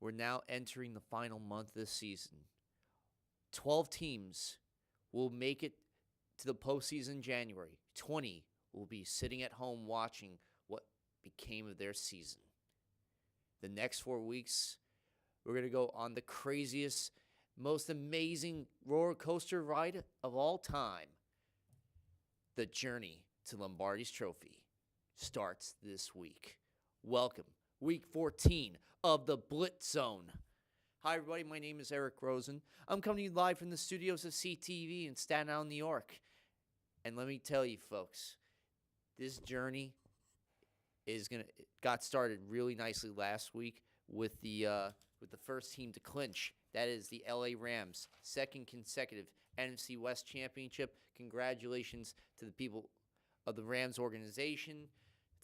we're now entering the final month this season. 12 teams will make it to the postseason in January. 20 will be sitting at home watching what became of their season. The next 4 weeks, we're going to go on the craziest, most amazing roller coaster ride of all time. The journey to Lombardi's Trophy starts this week. Welcome, week 14 of the Blitz Zone. Hi, everybody. My name is Eric Rosen. I'm coming to you live from the studios of CTV in Staten Island, New York. And let me tell you, folks, this journey got started really nicely last week with the first team to clinch. That is the LA Rams, second consecutive NFC West championship. Congratulations to the people of the Rams organization,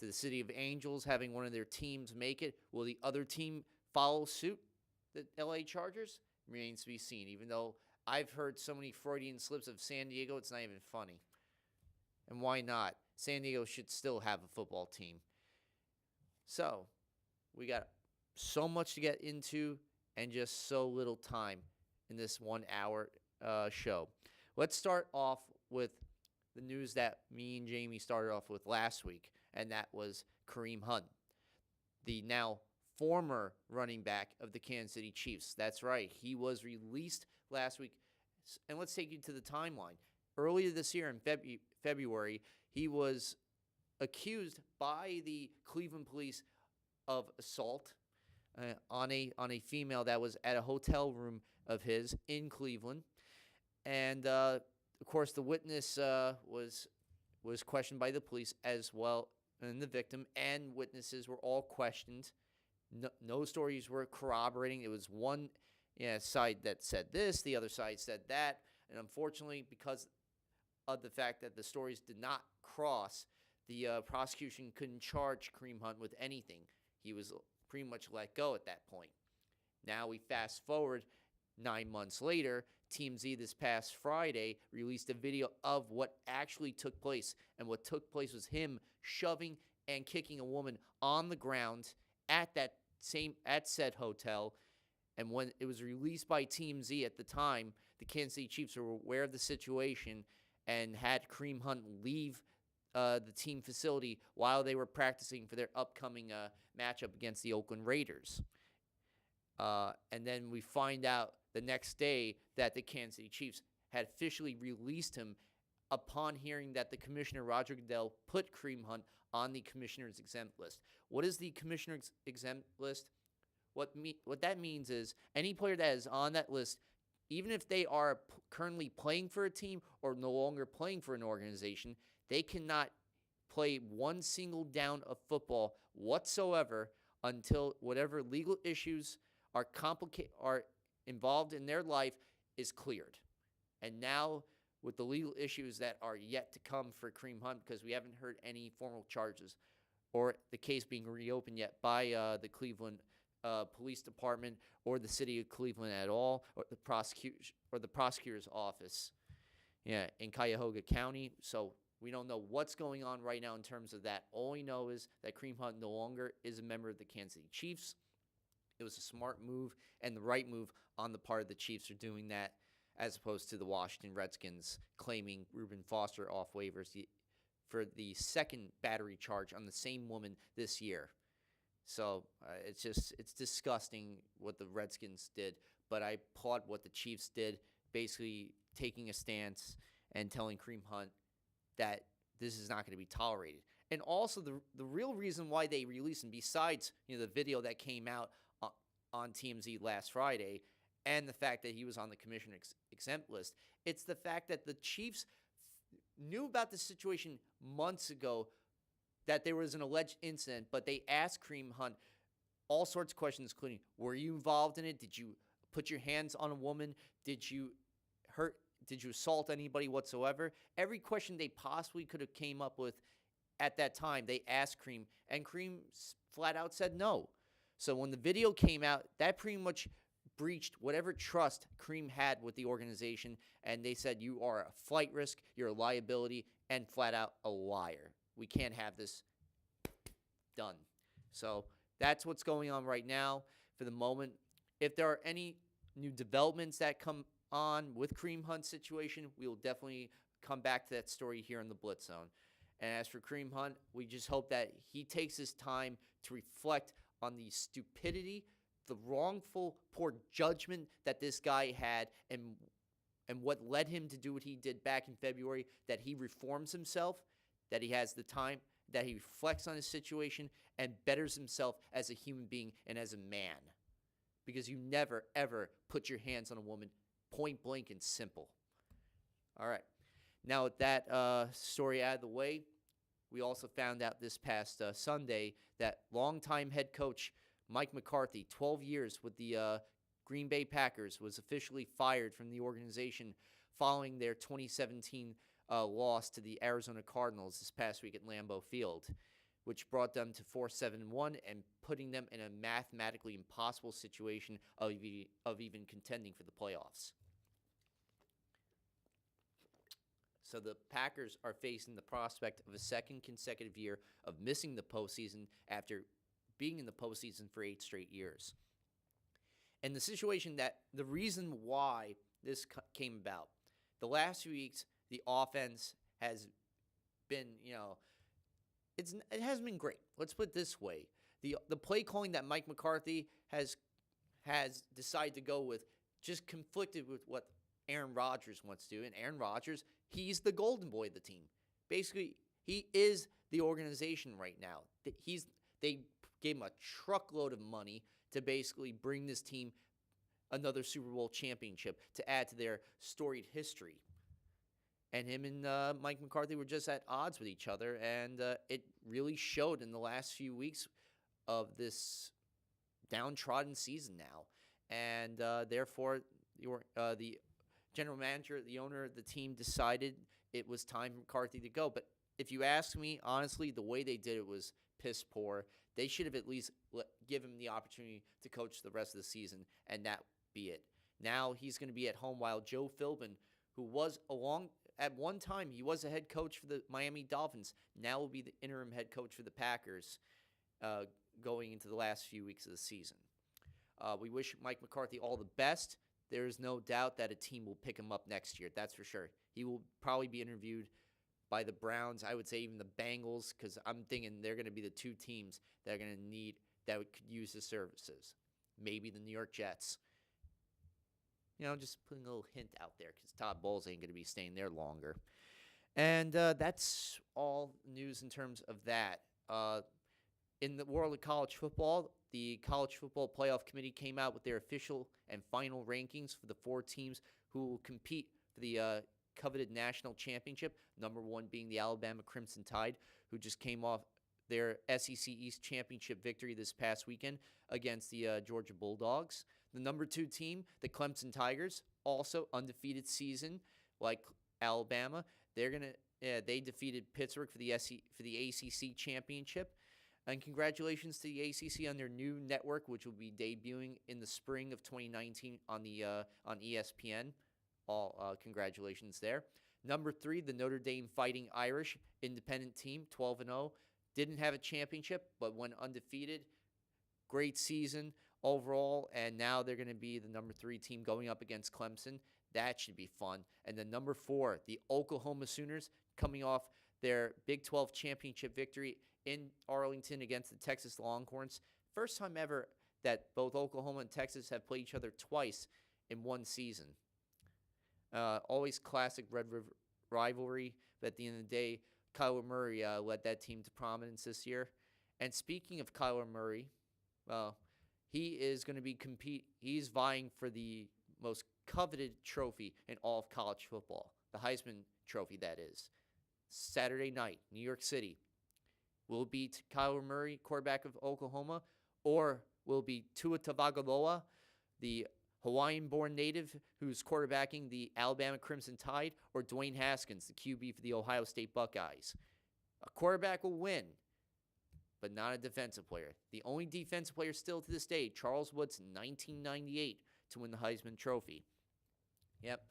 to the City of Angels having one of their teams make it. Will the other team follow suit? The LA Chargers remains to be seen, even though I've heard so many Freudian slips of San Diego, it's not even funny. And why not? San Diego should still have a football team. So, we got so much to get into and just so little time in this 1 hour show. Let's start off with the news that me and Jamie started off with last week, and that was Kareem Hunt, the now former running back of the Kansas City Chiefs. That's right. He was released last week. And let's take you to the timeline. Earlier this year in February, he was accused by the Cleveland police of assault on a female that was at a hotel room of his in Cleveland. And, of course, the witness was questioned by the police as well, and the victim and witnesses were all questioned. No stories were corroborating. It was one side that said this, the other side said that. And unfortunately, because of the fact that the stories did not cross, the prosecution couldn't charge Kareem Hunt with anything. He was pretty much let go at that point. Now we fast forward 9 months later. TMZ this past Friday released a video of what actually took place. And what took place was him shoving and kicking a woman on the ground at said hotel. And when it was released by TMZ at the time, the Kansas City Chiefs were aware of the situation and had Kareem Hunt leave the team facility while they were practicing for their upcoming matchup against the Oakland Raiders. And then we find out the next day that the Kansas City Chiefs had officially released him upon hearing that the commissioner, Roger Goodell, put Kareem Hunt on the commissioner's exempt list. What is the commissioner's exempt list? What that means is any player that is on that list, even if they are currently playing for a team or no longer playing for an organization, they cannot play one single down of football whatsoever until whatever legal issues are involved in their life is cleared. And now, with the legal issues that are yet to come for Kareem Hunt, because we haven't heard any formal charges or the case being reopened yet by the Cleveland Police Department or the city of Cleveland at all, or the prosecutor's office in Cuyahoga County. So we don't know what's going on right now in terms of that. All we know is that Kareem Hunt no longer is a member of the Kansas City Chiefs. It was a smart move and the right move on the part of the Chiefs for doing that, as opposed to the Washington Redskins claiming Reuben Foster off waivers for the second battery charge on the same woman this year. So it's disgusting what the Redskins did, but I applaud what the Chiefs did, basically taking a stance and telling Kareem Hunt that this is not going to be tolerated. And also the real reason why they released him, besides the video that came out on TMZ last Friday and the fact that he was on the commissioner exempt list, it's the fact that the Chiefs knew about the situation months ago, that there was an alleged incident, but they asked Kareem Hunt all sorts of questions, including, were you involved in it? Did you put your hands on a woman? Did you assault anybody whatsoever? Every question they possibly could have came up with at that time, they asked Kareem, and Kareem flat out said no. So when the video came out, that pretty much breached whatever trust Kareem had with the organization, and they said, you are a flight risk, you're a liability, and flat out a liar. We can't have this done. So that's what's going on right now. For the moment, If there are any new developments that come on with Kareem Hunt's situation, we will definitely come back to that story here in the Blitz Zone. And as for Kareem Hunt, we just hope that he takes his time to reflect on the stupidity, the wrongful, poor judgment that this guy had, and what led him to do what he did back in February, that he reforms himself, that he has the time, that he reflects on his situation, and betters himself as a human being and as a man. Because you never, ever put your hands on a woman, point blank and simple. All right. Now, with that story out of the way, we also found out this past Sunday that longtime head coach Mike McCarthy, 12 years with the Green Bay Packers, was officially fired from the organization following their 2017 loss to the Arizona Cardinals this past week at Lambeau Field, which brought them to 4-7-1 and putting them in a mathematically impossible situation of even contending for the playoffs. So the Packers are facing the prospect of a second consecutive year of missing the postseason after being in the postseason for 8 straight years. And the reason why this came about, the last few weeks, the offense has been, it hasn't been great. Let's put it this way. The play calling that Mike McCarthy has decided to go with just conflicted with what Aaron Rodgers wants to do. And Aaron Rodgers, he's the golden boy of the team. Basically, he is the organization right now. They gave him a truckload of money to basically bring this team another Super Bowl championship to add to their storied history. And him and Mike McCarthy were just at odds with each other, and it really showed in the last few weeks of this downtrodden season now. And therefore, the general manager, the owner of the team, decided it was time for McCarthy to go. But if you ask me, honestly, the way they did it was piss poor. They should have at least given him the opportunity to coach the rest of the season, and that be it. Now he's going to be at home while Joe Philbin, who was at one time, he was a head coach for the Miami Dolphins, now will be the interim head coach for the Packers going into the last few weeks of the season. We wish Mike McCarthy all the best. There is no doubt that a team will pick him up next year. That's for sure. He will probably be interviewed by the Browns. I would say even the Bengals, because I'm thinking they're going to be the two teams that are going to need, that could use his services. Maybe the New York Jets. Just putting a little hint out there, because Todd Bowles ain't going to be staying there longer. And that's all news in terms of that. In the world of college football, the College Football Playoff Committee came out with their official and final rankings for the 4 teams who will compete for the coveted national championship, number 1 being the Alabama Crimson Tide, who just came off their SEC East championship victory this past weekend against the Georgia Bulldogs. The number 2 team, the Clemson Tigers, also undefeated season like Alabama. They defeated Pittsburgh for the ACC championship. And congratulations to the ACC on their new network, which will be debuting in the spring of 2019 on ESPN. All congratulations there. Number 3, the Notre Dame Fighting Irish independent team, 12-0. Didn't have a championship, but went undefeated. Great season overall, and now they're going to be the number 3 team going up against Clemson. That should be fun. And then number 4, the Oklahoma Sooners, coming off their Big 12 championship victory in Arlington against the Texas Longhorns. First time ever that both Oklahoma and Texas have played each other twice in one season. Always classic Red River rivalry, but at the end of the day, Kyler Murray led that team to prominence this year. And speaking of Kyler Murray, he is going to be he's vying for the most coveted trophy in all of college football, the Heisman Trophy, that is. Saturday night, New York City. Will it be Kyler Murray, quarterback of Oklahoma, or will it be Tua Tagovailoa, the Hawaiian-born native who's quarterbacking the Alabama Crimson Tide, or Dwayne Haskins, the QB for the Ohio State Buckeyes? A quarterback will win, but not a defensive player. The only defensive player still to this day, Charles Woods, 1998, to win the Heisman Trophy. Yep.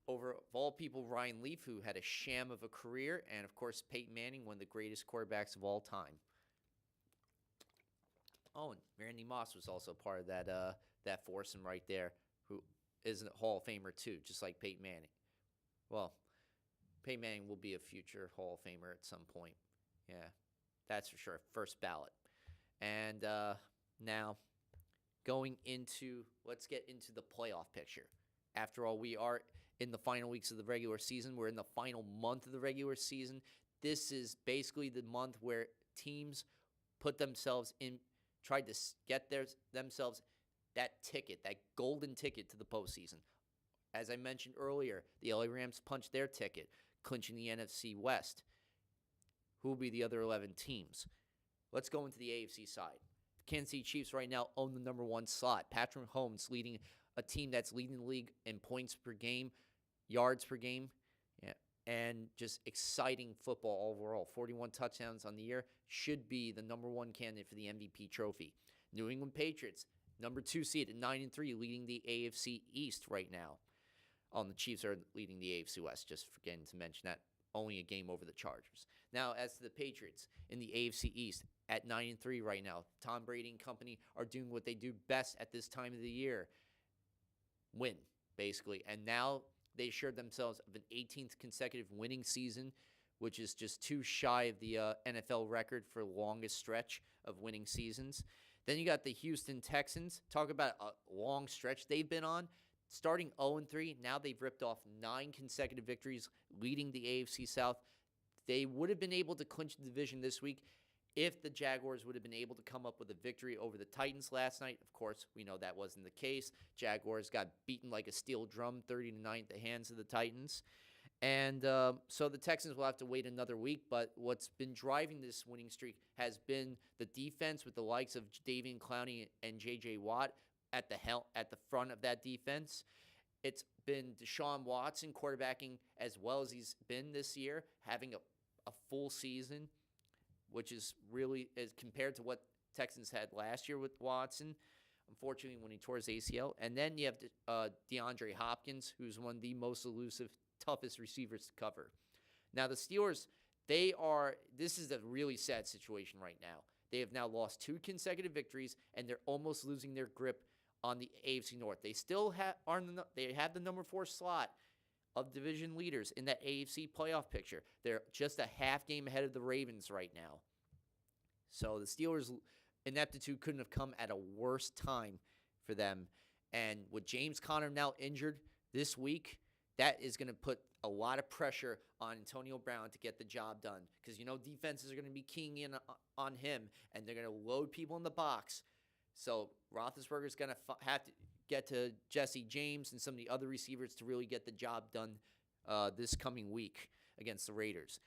Over, of all people, Ryan Leaf, who had a sham of a career, and, of course, Peyton Manning, one of the greatest quarterbacks of all time. Oh, and Randy Moss was also part of that that foursome right there, who is a Hall of Famer too, just like Peyton Manning. Well, Peyton Manning will be a future Hall of Famer at some point. Yeah, that's for sure. First ballot. And now, let's get into the playoff picture. After all, we are in the final weeks of the regular season. We're in the final month of the regular season. This is basically the month where teams put themselves in, tried to get themselves that ticket, that golden ticket to the postseason. As I mentioned earlier, the LA Rams punched their ticket, clinching the NFC West. Who will be the other 11 teams? Let's go into the AFC side. The Kansas City Chiefs right now own the number one slot. Patrick Mahomes leading a team that's leading the league in points per game, yards per game, and just exciting football overall. 41 touchdowns on the year, should be the number one candidate for the MVP trophy. New England Patriots, number 2 seed at 9-3, leading the AFC East right now. The Chiefs are leading the AFC West, just forgetting to mention that. Only a game over the Chargers. Now, as to the Patriots in the AFC East at 9-3 right now, Tom Brady and company are doing what they do best at this time of the year. Win, basically. And now they assured themselves of an 18th consecutive winning season, which is just too shy of the NFL record for longest stretch of winning seasons. Then you got the Houston Texans. Talk about a long stretch they've been on. Starting 0-3, now they've ripped off 9 consecutive victories, leading the AFC South. They would have been able to clinch the division this week if the Jaguars would have been able to come up with a victory over the Titans last night. Of course, we know that wasn't the case. Jaguars got beaten like a steel drum, 30-9 at the hands of the Titans. And so the Texans will have to wait another week, but what's been driving this winning streak has been the defense with the likes of Davian Clowney and J.J. Watt at the front of that defense. It's been Deshaun Watson quarterbacking as well as he's been this year, having a full season, which is really, as compared to what Texans had last year with Watson, unfortunately when he tore his ACL. And then you have DeAndre Hopkins, who's one of the most elusive, toughest receivers to cover. Now the Steelers, this is a really sad situation right now. They have now lost 2 consecutive victories, and they're almost losing their grip on the AFC North. They still have the number 4 slot of division leaders in that AFC playoff picture. They're just a half game ahead of the Ravens right now. So the Steelers' ineptitude couldn't have come at a worse time for them. And with James Conner now injured this week, that is going to put a lot of pressure on Antonio Brown to get the job done. Because, defenses are going to be keying in on him, and they're going to load people in the box. So Roethlisberger's going to have to get to Jesse James and some of the other receivers to really get the job done this coming week against the Raiders.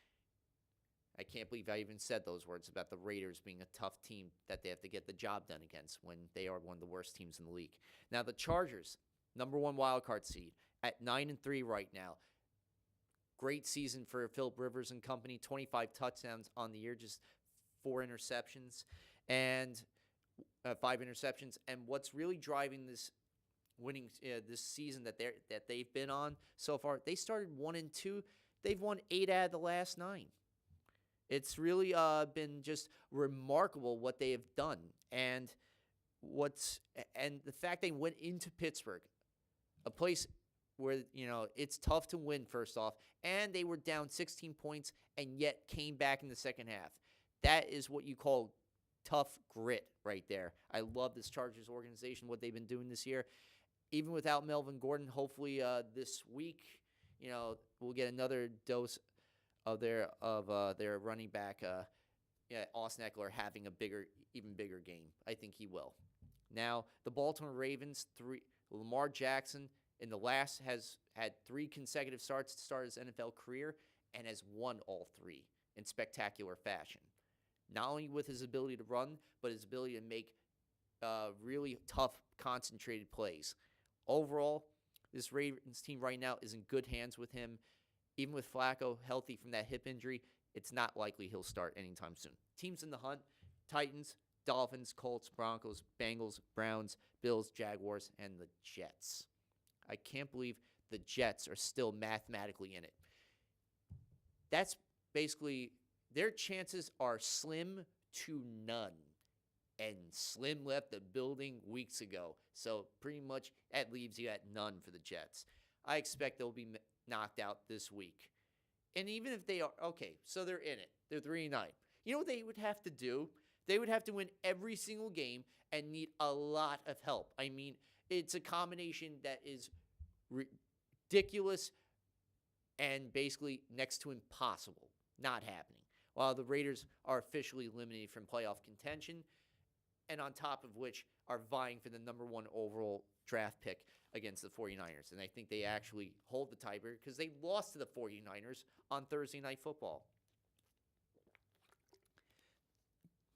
I can't believe I even said those words about the Raiders being a tough team that they have to get the job done against when they are one of the worst teams in the league. Now the Chargers, number 1 wildcard seed at 9-3 right now. Great season for Philip Rivers and company, 25 touchdowns on the year, just 4 interceptions and 5 interceptions. And what's really driving this winning this season that they've been on so far, they started 1-2. They've won 8 out of the last 9. It's really been just remarkable what they have done, and the fact they went into Pittsburgh, a place where it's tough to win first off, and they were down 16 points and yet came back in the second half. That is what you call tough grit right there. I love this Chargers organization, what they've been doing this year. Even without Melvin Gordon, hopefully this week, we'll get another dose of their running back, Austin Eckler, having even bigger game. I think he will. Now, the Baltimore Ravens, Lamar Jackson has had 3 consecutive starts to start his NFL career and has won all 3 in spectacular fashion. Not only with his ability to run, but his ability to make really tough, concentrated plays. Overall, this Ravens team right now is in good hands with him. Even with Flacco healthy from that hip injury, it's not likely he'll start anytime soon. Teams in the hunt: Titans, Dolphins, Colts, Broncos, Bengals, Browns, Bills, Jaguars, and the Jets. I can't believe the Jets are still mathematically in it. That's basically, their chances are slim to none. and Slim left the building weeks ago. So pretty much that leaves you at none for the Jets. I expect they'll be knocked out this week. And even if they are, okay, so they're in it. They're 3-9. You know what they would have to do? They would have to win every single game and need a lot of help. I mean, it's a combination that is ridiculous and basically next to impossible. Not happening. While the Raiders are officially eliminated from playoff contention, and on top of which are vying for the number 1 overall draft pick against the 49ers. And I think they actually hold the tiebreaker because they lost to the 49ers on Thursday Night Football.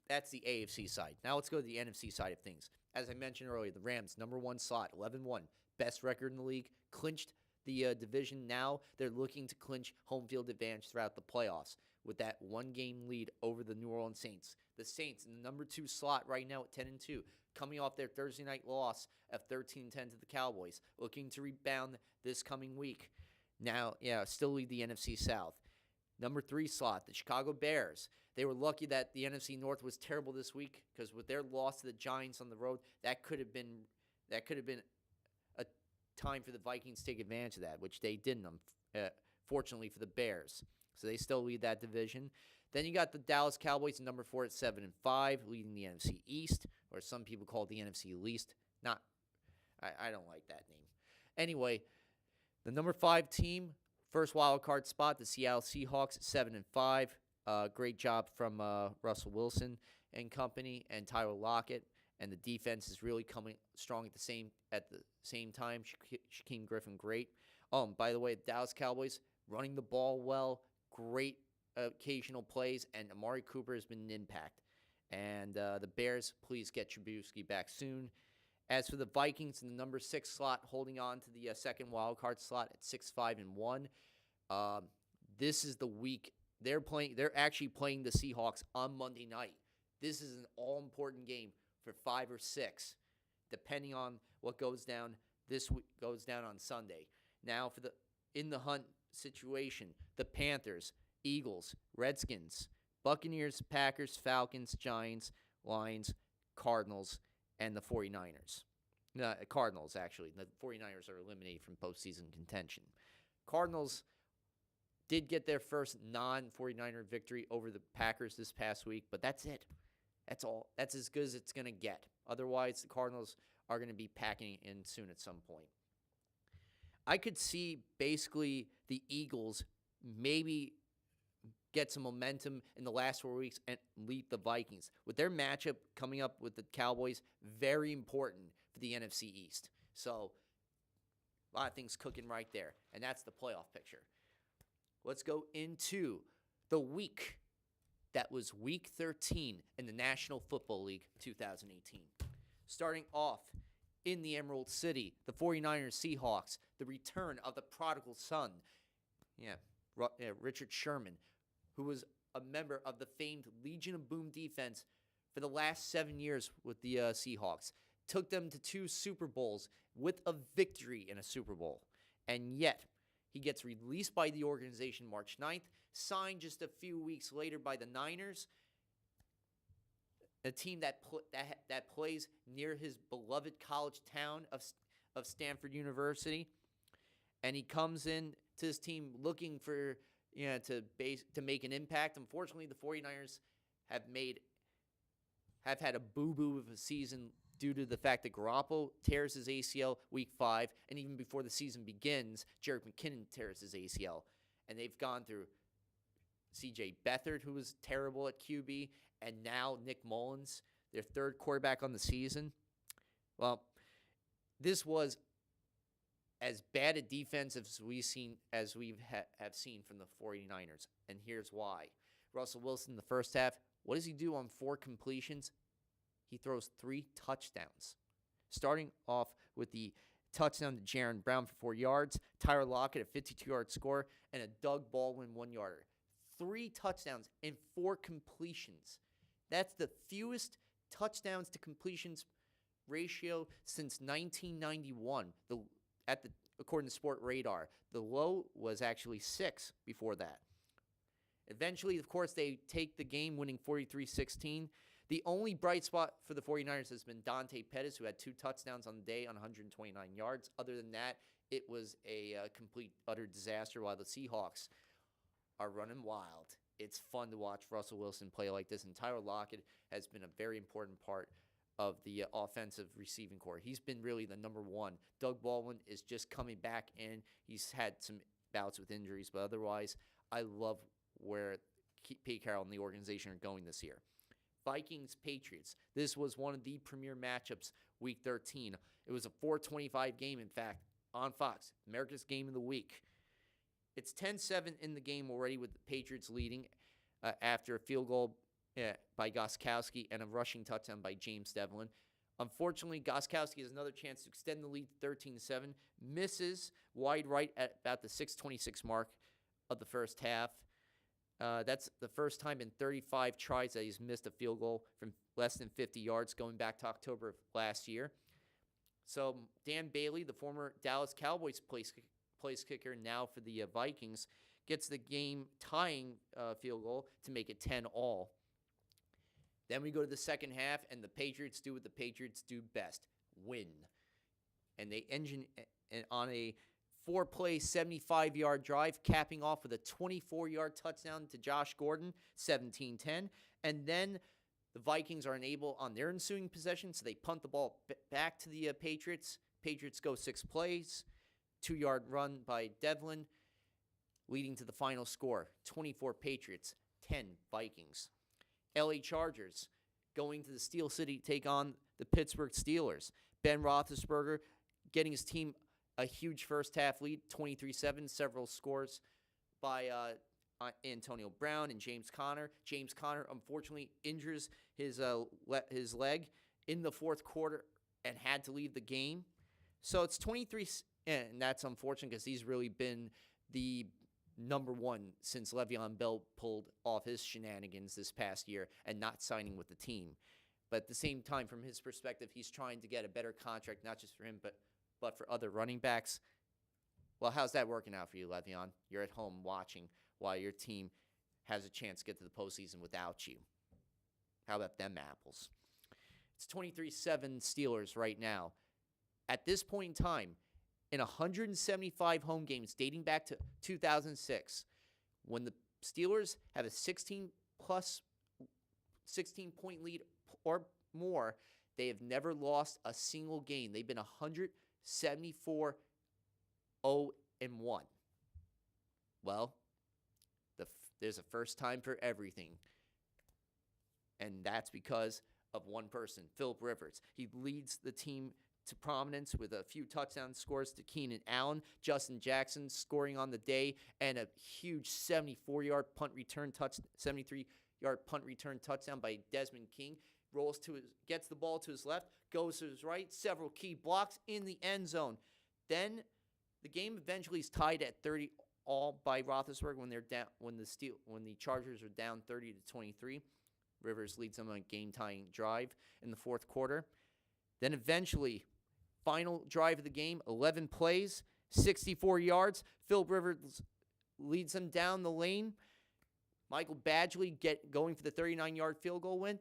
That's the AFC side. Now let's go to the NFC side of things. As I mentioned earlier, the Rams, number 1 slot, 11-1. Best record in the league. Clinched the division. Now they're looking to clinch home field advantage throughout the playoffs with that 1-game lead over the New Orleans Saints. The Saints in the number 2 slot right now at 10-2, coming off their Thursday night loss of 13-10 to the Cowboys, looking to rebound this coming week. Now, still lead the NFC South. Number 3 slot, the Chicago Bears. They were lucky that the NFC North was terrible this week because with their loss to the Giants on the road, that could have been a time for the Vikings to take advantage of that, which they didn't, fortunately for the Bears. So they still lead that division. Then you got the Dallas Cowboys, number 4 at 7-5, leading the NFC East, or some people call it the NFC Least. I don't like that name. Anyway, the number 5 team, first wild card spot, the Seattle Seahawks at 7-5. Great job from Russell Wilson and company, and Tyler Lockett. And the defense is really coming strong at the same time. Shaquem Griffin, great. By the way, the Dallas Cowboys running the ball well, great occasional plays, and Amari Cooper has been an impact. And the Bears, please get Trubisky back soon. As for the Vikings in the number 6 slot, holding on to the second wildcard slot at 6-5-1. This is the week they're actually playing the Seahawks on Monday night. This is an all-important game for 5 or 6, depending on what goes down this week. Goes down on Sunday. Now for the in the hunt situation, the Panthers, Eagles, Redskins, Buccaneers, Packers, Falcons, Giants, Lions, Cardinals, and the 49ers. Cardinals, actually. The 49ers are eliminated from postseason contention. Cardinals did get their first non-49er victory over the Packers this past week, but that's it. That's all. That's as good as it's going to get. Otherwise, the Cardinals are going to be packing in soon at some point. I could see basically the Eagles maybe get some momentum in the last 4 weeks and lead the Vikings. With their matchup coming up with the Cowboys, very important for the NFC East. So, a lot of things cooking right there. And that's the playoff picture. Let's go into the week that was Week 13 in the National Football League 2018. Starting off in the Emerald City, the 49ers Seahawks, the return of the prodigal son, Richard Sherman, who was a member of the famed Legion of Boom defense for the last 7 years with the Seahawks. Took them to 2 Super Bowls with a victory in a Super Bowl. And yet, he gets released by the organization March 9th, signed just a few weeks later by the Niners, a team that plays near his beloved college town of Stanford University. And he comes in to his team looking for to make an impact. Unfortunately, the 49ers have had a boo-boo of a season due to the fact that Garoppolo tears his ACL week 5, and even before the season begins, Jerick McKinnon tears his ACL. And they've gone through C.J. Beathard, who was terrible at QB, and now Nick Mullins, their third quarterback on the season. Well, this was as bad a defense as we've seen from the 49ers, and here's why. Russell Wilson in the first half, what does he do on 4 completions? He throws 3 touchdowns. Starting off with the touchdown to Jaron Brown for 4 yards, Tyler Lockett a 52-yard score, and a Doug Baldwin 1-yarder. 3 touchdowns and 4 completions. That's the fewest touchdowns to completions ratio since 1991. According to Sport Radar, the low was actually 6 before that. Eventually, of course, they take the game, winning 43-16. The only bright spot for the 49ers has been Dante Pettis, who had 2 touchdowns on the day on 129 yards. Other than that, it was a complete, utter disaster while the Seahawks are running wild. It's fun to watch Russell Wilson play like this. And Tyler Lockett has been a very important part of the offensive receiving corps. He's been really the number one. Doug Baldwin is just coming back in. He's had some bouts with injuries, but otherwise, I love where Pete Carroll and the organization are going this year. Vikings-Patriots. This was one of the premier matchups, Week 13. It was a 4:25 game, in fact, on Fox, America's Game of the Week. It's 10-7 in the game already, with the Patriots leading after a field goal by Gostkowski and a rushing touchdown by James Devlin. Unfortunately, Gostkowski has another chance to extend the lead 13-7, misses wide right at about the 6:26 mark of the first half. That's the first time in 35 tries that he's missed a field goal from less than 50 yards going back to October of last year. So Dan Bailey, the former Dallas Cowboys place kicker now for the Vikings, gets the game-tying field goal to make it 10-all. Then we go to the second half, and the Patriots do what the Patriots do best, win. And they engine on a 4-play, 75-yard drive, capping off with a 24-yard touchdown to Josh Gordon, 17-10. And then the Vikings are unable on their ensuing possession, so they punt the ball back to the Patriots. Patriots go 6 plays, 2-yard run by Devlin, leading to the final score, 24 Patriots, 10 Vikings. LA Chargers going to the Steel City to take on the Pittsburgh Steelers. Ben Roethlisberger getting his team a huge first-half lead, 23-7, several scores by Antonio Brown and James Conner. James Conner, unfortunately, injures his leg in the fourth quarter and had to leave the game. So it's 23, and that's unfortunate because he's really been the number one since Le'Veon Bell pulled off his shenanigans this past year and not signing with the team. But at the same time, from his perspective, he's trying to get a better contract, not just for him, but for other running backs. Well, how's that working out for you, Le'Veon? You're at home watching while your team has a chance to get to the postseason without you. How about them apples? It's 23-7 Steelers right now. At this point in time, in 175 home games dating back to 2006, when the Steelers have a 16-point lead or more, they have never lost a single game. They've been 174-0-1. Well, there's a first time for everything, and that's because of one person, Philip Rivers. He leads the team to prominence with a few touchdown scores to Keenan Allen, Justin Jackson scoring on the day, and a huge 73-yard punt return touchdown by Desmond King. Gets the ball to his left, goes to his right, several key blocks in the end zone. Then the game eventually is tied at 30 all by Roethlisberger when the Chargers are down 30-23. Rivers leads them on a game-tying drive in the fourth quarter. Then eventually, final drive of the game, 11 plays, 64 yards. Philip Rivers leads them down the lane. Michael Badgley going for the 39-yard field goal win.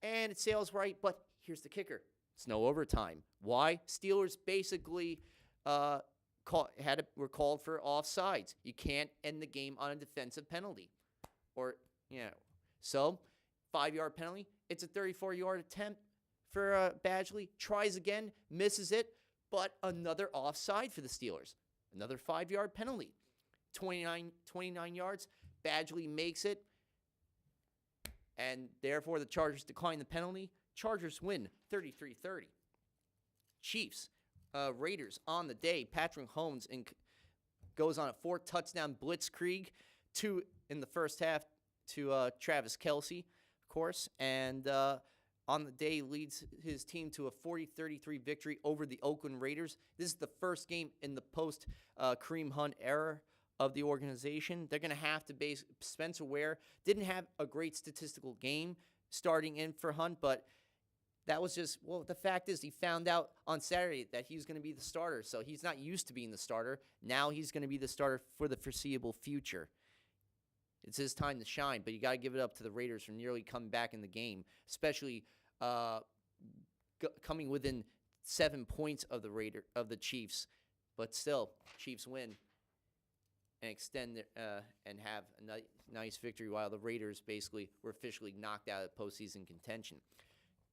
And it sails right, but here's the kicker. It's no overtime. Why? Steelers basically were called for offsides. You can't end the game on a defensive penalty. So, 5-yard penalty. It's a 34-yard attempt for Badgley. Tries again, misses it, but another offside for the Steelers. Another 5-yard penalty. 29 yards. Badgley makes it, and therefore the Chargers decline the penalty. Chargers win 33-30. Chiefs, Raiders on the day. Patrick Mahomes goes on a 4-touchdown blitzkrieg, 2 in the first half to Travis Kelce, of course, and on the day leads his team to a 40-33 victory over the Oakland Raiders. This is the first game in the post-Kareem Hunt era of the organization. They're going to have to base Spencer Ware. Didn't have a great statistical game starting in for Hunt, but that was just, the fact is he found out on Saturday that he was going to be the starter, so he's not used to being the starter. Now he's going to be the starter for the foreseeable future. It's his time to shine, but you got to give it up to the Raiders for nearly coming back in the game, especially coming within 7 points of the Chiefs. But still, Chiefs win and extend and have a nice victory, while the Raiders basically were officially knocked out of postseason contention.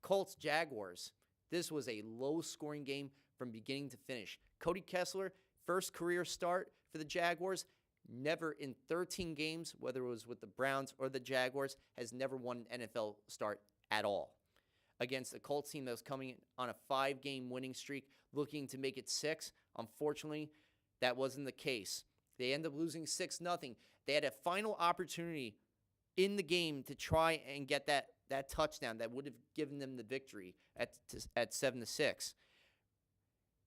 Colts Jaguars. This was a low-scoring game from beginning to finish. Cody Kessler, first career start for the Jaguars. Never in 13 games, whether it was with the Browns or the Jaguars, has never won an NFL start at all. Against a Colts team that was coming on a 5-game winning streak, looking to make it 6. Unfortunately, that wasn't the case. They ended up losing 6-0. They had a final opportunity in the game to try and get that touchdown that would have given them the victory at 7-6.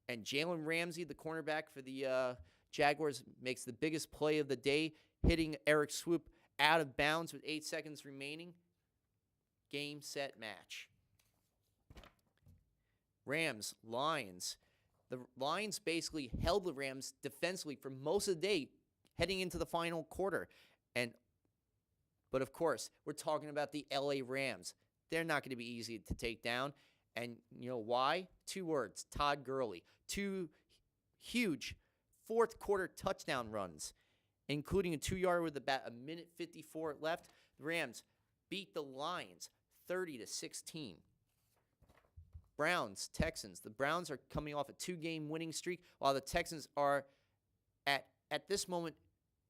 And Jalen Ramsey, the cornerback for the Jaguars, makes the biggest play of the day, hitting Eric Swoop out of bounds with 8 seconds remaining. Game, set, match. Rams, Lions. The Lions basically held the Rams defensively for most of the day heading into the final quarter. But of course, we're talking about the LA Rams. They're not going to be easy to take down. And you know why? 2 words, Todd Gurley. 2 huge fourth-quarter touchdown runs, including a 2-yarder with about a minute 54 left. The Rams beat the Lions 30-16. Browns, Texans. The Browns are coming off a 2-game winning streak, while the Texans are at this moment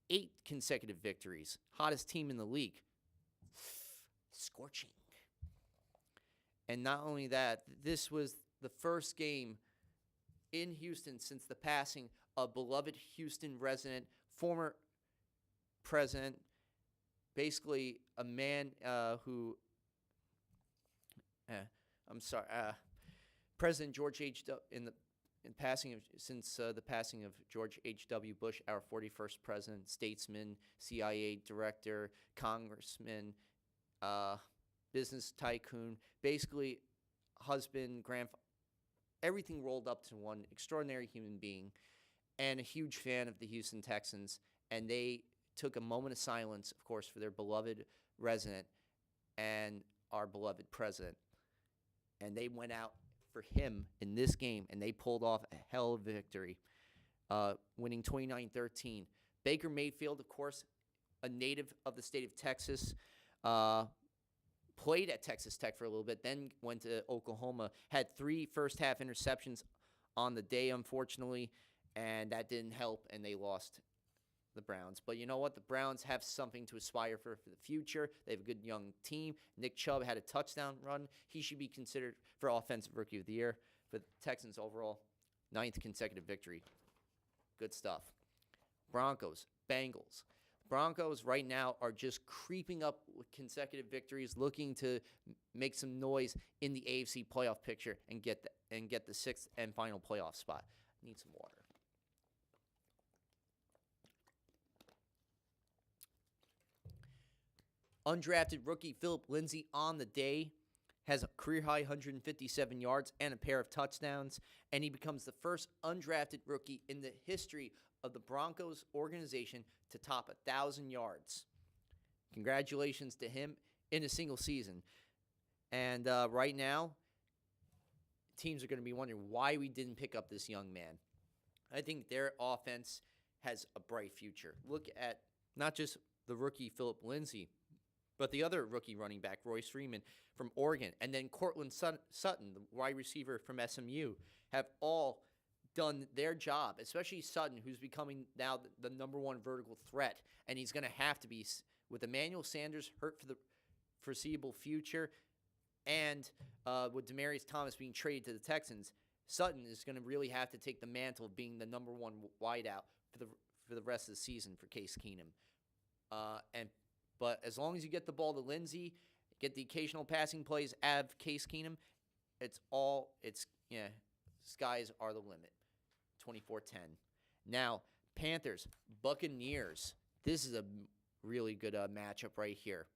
8 consecutive victories. Hottest team in the league. Scorching. And not only that, this was the first game in Houston since the passing of beloved Houston resident, former president, basically a man who, President George H.W. Since the passing of George H.W. Bush, our 41st president, statesman, CIA director, congressman, business tycoon, basically husband, grandfather, everything rolled up to one extraordinary human being, and a huge fan of the Houston Texans. And they took a moment of silence, of course, for their beloved resident and our beloved president. And they went out for him in this game, and they pulled off a hell of a victory, winning 29-13. Baker Mayfield, of course, a native of the state of Texas, played at Texas Tech for a little bit, then went to Oklahoma, had 3 first-half interceptions on the day, unfortunately, and that didn't help, and they lost the Browns. But you know what? The Browns have something to aspire for the future. They have a good young team. Nick Chubb had a touchdown run. He should be considered for Offensive Rookie of the Year. For the Texans overall, 9th consecutive victory. Good stuff. Broncos, Bengals. Broncos right now are just creeping up with consecutive victories, looking to make some noise in the AFC playoff picture and get the 6th and final playoff spot. Need some water. Undrafted rookie Philip Lindsay on the day has a career-high 157 yards and a pair of touchdowns, and he becomes the first undrafted rookie in the history of the Broncos organization to top 1,000 yards. Congratulations to him in a single season. And right now, teams are going to be wondering why we didn't pick up this young man. I think their offense has a bright future. Look at not just the rookie Philip Lindsay, but the other rookie running back, Royce Freeman from Oregon, and then Cortland Sutton, the wide receiver from SMU, have all done their job, especially Sutton, who's becoming now the number 1 vertical threat, and he's going to have to be with Emmanuel Sanders hurt for the foreseeable future, and with Demaryius Thomas being traded to the Texans. Sutton is going to really have to take the mantle of being the number 1 wideout for the rest of the season for Case Keenum. But as long as you get the ball to Lindsay, get the occasional passing plays out of Case Keenum, skies are the limit. 24-10. Now, Panthers, Buccaneers. This is a really good matchup right here.